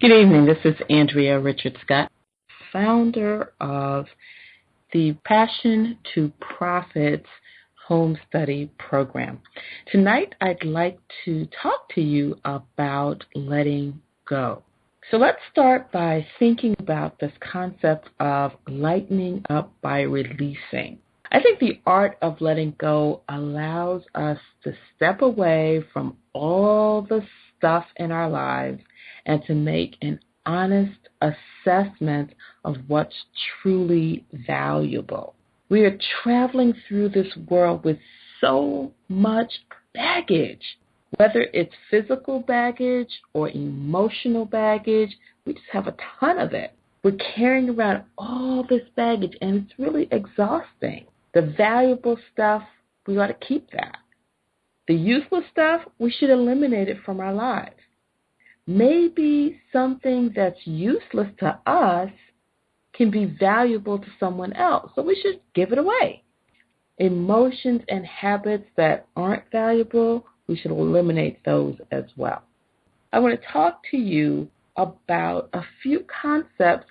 Good evening. This is Andrea Richard Scott, founder of the Passion to Profits Home Study Program. Tonight, I'd like to talk to you about letting go. So let's start by thinking about this concept of lightening up by releasing. I think the art of letting go allows us to step away from all the stuff in our lives and to make an honest assessment of what's truly valuable. We are traveling through this world with so much baggage, whether it's physical baggage or emotional baggage. We just have a ton of it. We're carrying around all this baggage, and it's really exhausting. The valuable stuff, we ought to keep that. The useless stuff, we should eliminate it from our lives. Maybe something that's useless to us can be valuable to someone else, so we should give it away. Emotions and habits that aren't valuable, we should eliminate those as well. I want to talk to you about a few concepts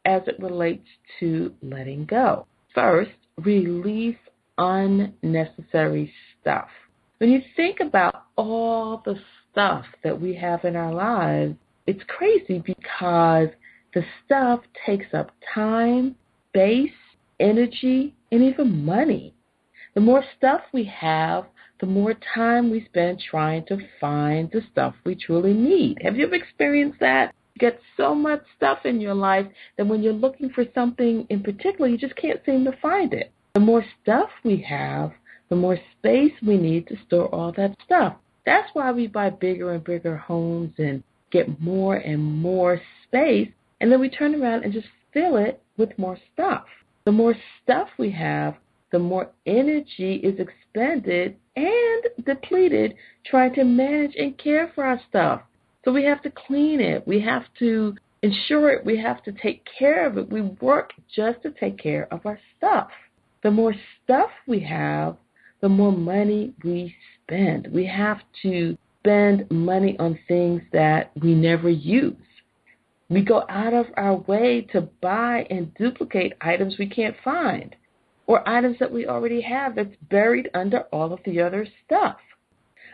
as it relates to letting go. First, release unnecessary stuff. When you think about all the stuff that we have in our lives, it's crazy because the stuff takes up time, space, energy, and even money. The more stuff we have, the more time we spend trying to find the stuff we truly need. Have you ever experienced that? You get so much stuff in your life that when you're looking for something in particular, you just can't seem to find it. The more stuff we have, the more space we need to store all that stuff. That's why we buy bigger and bigger homes and get more and more space, and then we turn around and just fill it with more stuff. The more stuff we have, the more energy is expended and depleted trying to manage and care for our stuff. So we have to clean it. We have to insure it. We have to take care of it. We work just to take care of our stuff. The more stuff we have, the more money we spend. We have to spend money on things that we never use. We go out of our way to buy and duplicate items we can't find, or items that we already have that's buried under all of the other stuff.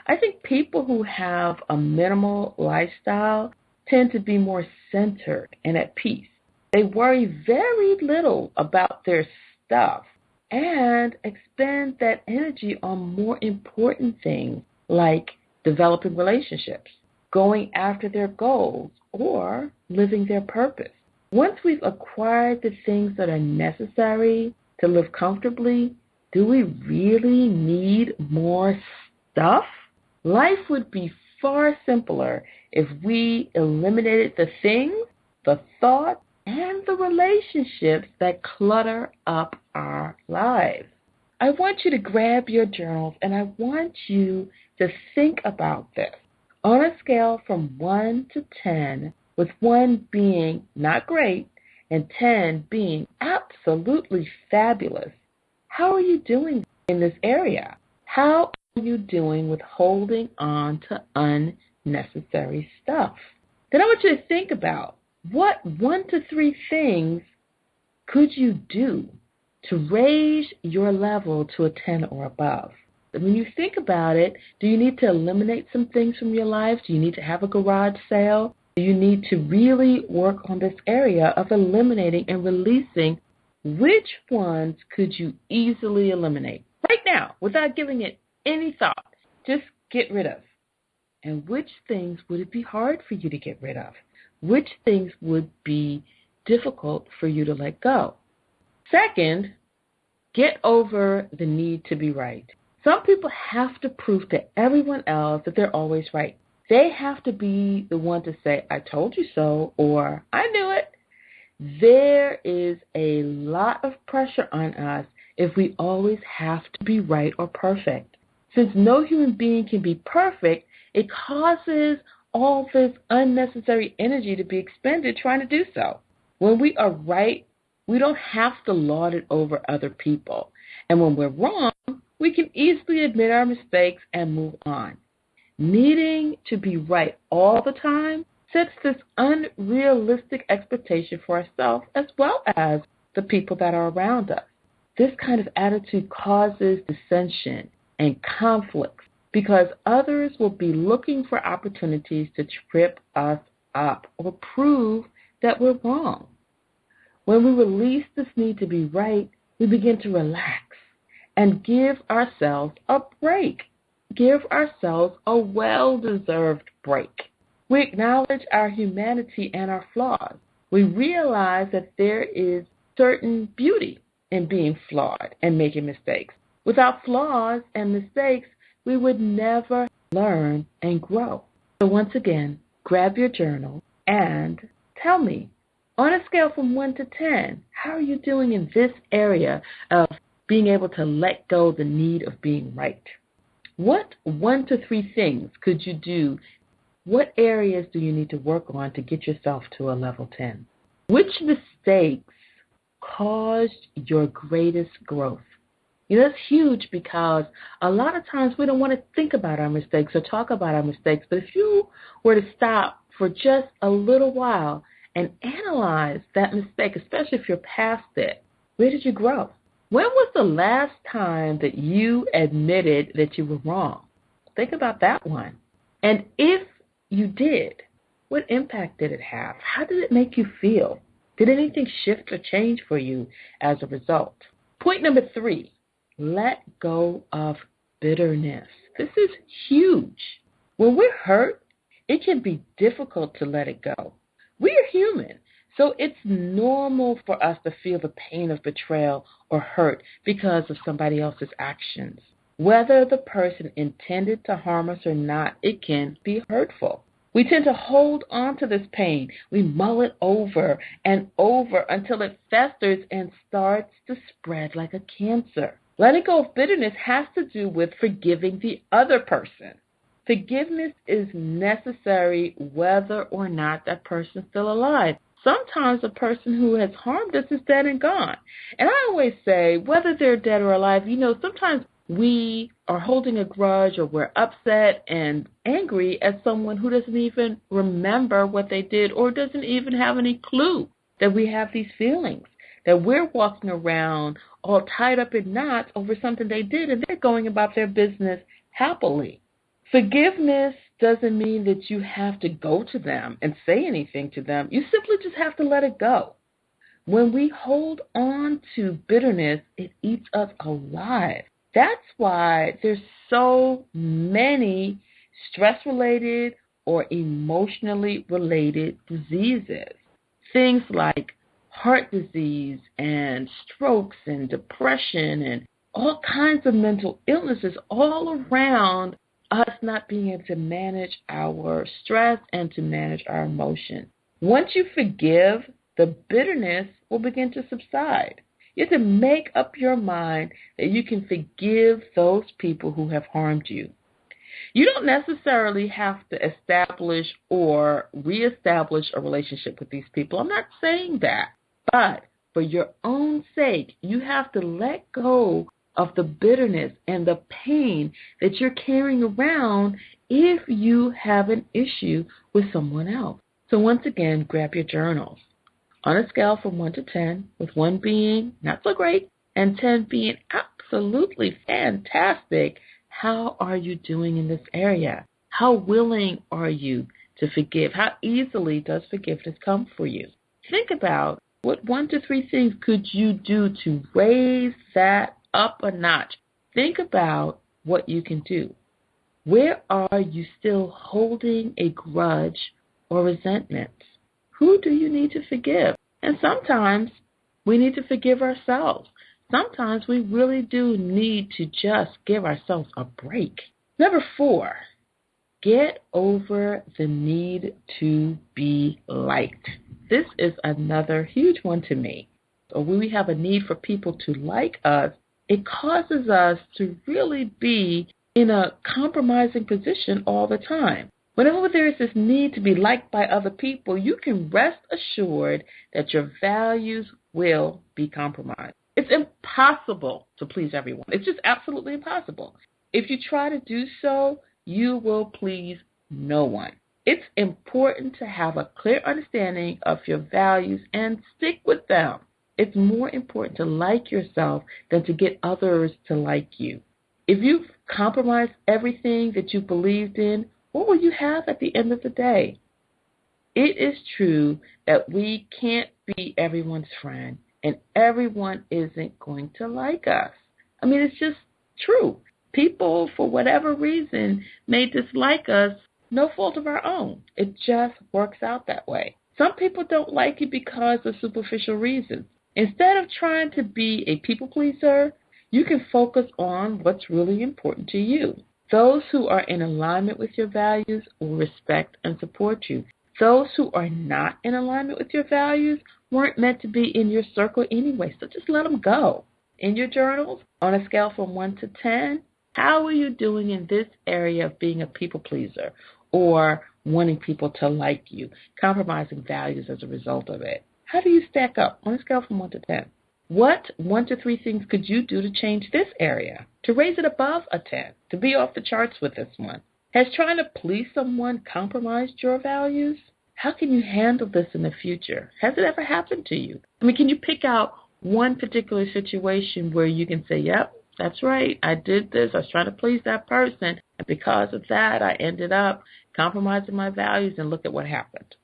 I think people who have a minimal lifestyle tend to be more centered and at peace. They worry very little about their stuff and expend that energy on more important things like developing relationships, going after their goals, or living their purpose. Once we've acquired the things that are necessary to live comfortably, do we really need more stuff? Life would be far simpler if we eliminated the things, the thoughts, and the relationships that clutter up our lives. I want you to grab your journals and I want you to think about this. On a scale from 1 to 10, with 1 being not great and 10 being absolutely fabulous, how are you doing in this area? How are you doing with holding on to unnecessary stuff? Then I want you to think about what 1 to 3 things could you do to raise your level to a 10 or above. And when you think about it, do you need to eliminate some things from your life? Do you need to have a garage sale? Do you need to really work on this area of eliminating and releasing? Which ones could you easily eliminate right now without giving it any thought? Just get rid of. And which things would it be hard for you to get rid of? Which things would be difficult for you to let go? Second, get over the need to be right. Some people have to prove to everyone else that they're always right. They have to be the one to say, I told you so, or I knew it. There is a lot of pressure on us if we always have to be right or perfect. Since no human being can be perfect, it causes all this unnecessary energy to be expended trying to do so. When we are right, we don't have to lord it over other people. And when we're wrong, we can easily admit our mistakes and move on. Needing to be right all the time sets this unrealistic expectation for ourselves as well as the people that are around us. This kind of attitude causes dissension and conflicts because others will be looking for opportunities to trip us up or prove that we're wrong. When we release this need to be right, we begin to relax and give ourselves a break. Give ourselves a well-deserved break. We acknowledge our humanity and our flaws. We realize that there is certain beauty in being flawed and making mistakes. Without flaws and mistakes, we would never learn and grow. So once again, grab your journal and tell me, on a scale from 1 to 10, how are you doing in this area of being able to let go the need of being right? What 1 to 3 things could you do? What areas do you need to work on to get yourself to a level 10? Which mistakes caused your greatest growth? That's huge because a lot of times we don't want to think about our mistakes or talk about our mistakes. But if you were to stop for just a little while and analyze that mistake, especially if you're past it, where did you grow? When was the last time that you admitted that you were wrong? Think about that one. And if you did, what impact did it have? How did it make you feel? Did anything shift or change for you as a result? Point number 3, let go of bitterness. This is huge. When we're hurt, it can be difficult to let it go. We are human, so it's normal for us to feel the pain of betrayal or hurt because of somebody else's actions. Whether the person intended to harm us or not, it can be hurtful. We tend to hold on to this pain. We mull it over and over until it festers and starts to spread like a cancer. Letting go of bitterness has to do with forgiving the other person. Forgiveness is necessary whether or not that person is still alive. Sometimes the person who has harmed us is dead and gone. And I always say, whether they're dead or alive, sometimes we are holding a grudge or we're upset and angry at someone who doesn't even remember what they did or doesn't even have any clue that we have these feelings, that we're walking around all tied up in knots over something they did and they're going about their business happily. Forgiveness doesn't mean that you have to go to them and say anything to them. You simply just have to let it go. When we hold on to bitterness, it eats us alive. That's why there's so many stress-related or emotionally related diseases. Things like heart disease and strokes and depression and all kinds of mental illnesses all around us not being able to manage our stress and to manage our emotion. Once you forgive, the bitterness will begin to subside. You have to make up your mind that you can forgive those people who have harmed you. You don't necessarily have to establish or reestablish a relationship with these people. I'm not saying that. But for your own sake, you have to let go of the bitterness and the pain that you're carrying around if you have an issue with someone else. So once again, grab your journals. On a scale from 1 to 10, with 1 being not so great and 10 being absolutely fantastic, how are you doing in this area? How willing are you to forgive? How easily does forgiveness come for you? Think about what 1 to 3 things could you do to raise that up a notch. Think about what you can do. Where are you still holding a grudge or resentment? Who do you need to forgive? And sometimes we need to forgive ourselves. Sometimes we really do need to just give ourselves a break. Number 4, get over the need to be liked. This is another huge one to me. So when we have a need for people to like us, it causes us to really be in a compromising position all the time. Whenever there is this need to be liked by other people, you can rest assured that your values will be compromised. It's impossible to please everyone. It's just absolutely impossible. If you try to do so, you will please no one. It's important to have a clear understanding of your values and stick with them. It's more important to like yourself than to get others to like you. If you've compromised everything that you believed in, what will you have at the end of the day? It is true that we can't be everyone's friend, and everyone isn't going to like us. I mean, it's just true. People, for whatever reason, may dislike us, no fault of our own. It just works out that way. Some people don't like you because of superficial reasons. Instead of trying to be a people pleaser, you can focus on what's really important to you. Those who are in alignment with your values will respect and support you. Those who are not in alignment with your values weren't meant to be in your circle anyway, so just let them go. In your journals, on a scale from 1 to 10, how are you doing in this area of being a people pleaser or wanting people to like you, compromising values as a result of it? How do you stack up on a scale from 1 to 10? What 1 to 3 things could you do to change this area, to raise it above a 10, to be off the charts with this one? Has trying to please someone compromised your values? How can you handle this in the future? Has it ever happened to you? I mean, can you pick out one particular situation where you can say, yep, that's right, I did this, I was trying to please that person, and because of that, I ended up compromising my values, and look at what happened.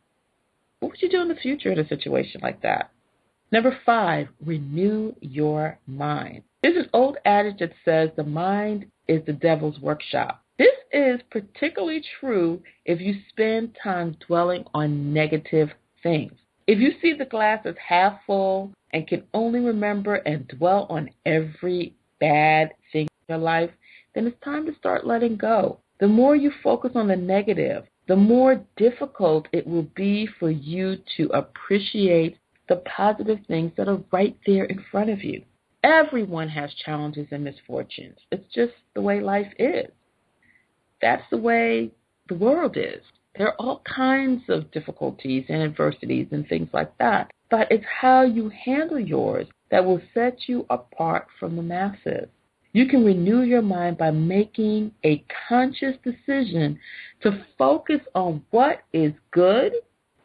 What would you do in the future in a situation like that? Number 5, renew your mind. There's an old adage that says the mind is the devil's workshop. This is particularly true if you spend time dwelling on negative things. If you see the glass as half full and can only remember and dwell on every bad thing in your life, then it's time to start letting go. The more you focus on the negative, the more difficult it will be for you to appreciate the positive things that are right there in front of you. Everyone has challenges and misfortunes. It's just the way life is. That's the way the world is. There are all kinds of difficulties and adversities and things like that. But it's how you handle yours that will set you apart from the masses. You can renew your mind by making a conscious decision to focus on what is good,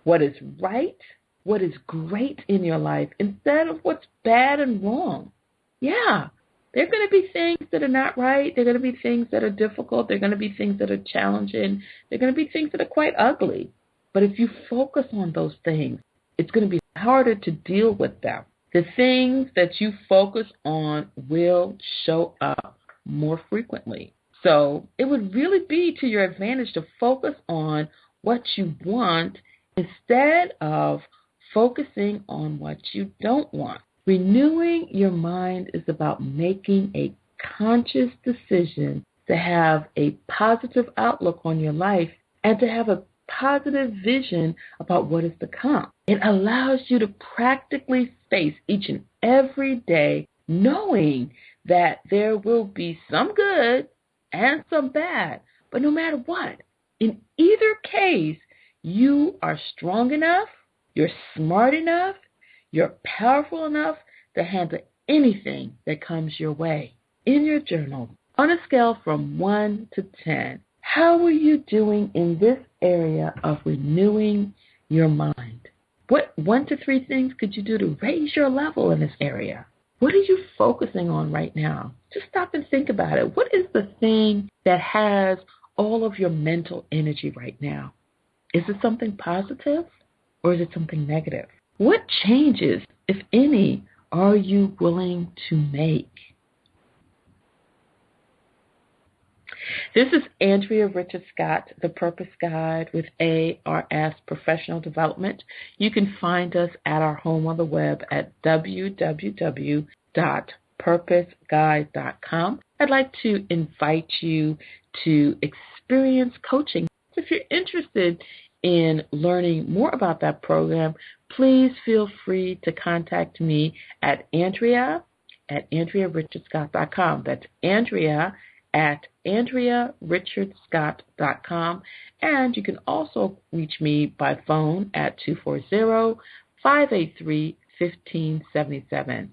what is right, what is great in your life instead of what's bad and wrong. Yeah, there are going to be things that are not right. There are going to be things that are difficult. There are going to be things that are challenging. There are going to be things that are quite ugly. But if you focus on those things, it's going to be harder to deal with them. The things that you focus on will show up more frequently. So it would really be to your advantage to focus on what you want instead of focusing on what you don't want. Renewing your mind is about making a conscious decision to have a positive outlook on your life and to have a positive vision about what is to come. It allows you to practically face each and every day knowing that there will be some good and some bad, but no matter what, in either case, you are strong enough, you're smart enough, you're powerful enough to handle anything that comes your way. In your journal, on a scale from 1 to 10, how are you doing in this area of renewing your mind? What 1 to 3 things could you do to raise your level in this area? What are you focusing on right now? Just stop and think about it. What is the thing that has all of your mental energy right now? Is it something positive or is it something negative? What changes, if any, are you willing to make? This is Andrea Richard Scott, the Purpose Guide with ARS Professional Development. You can find us at our home on the web at www.purposeguide.com. I'd like to invite you to experience coaching. If you're interested in learning more about that program, please feel free to contact me at AndreaRichardscott.com. That's Andrea at AndreaRichardscott.com. And you can also reach me by phone at 240-583-1577.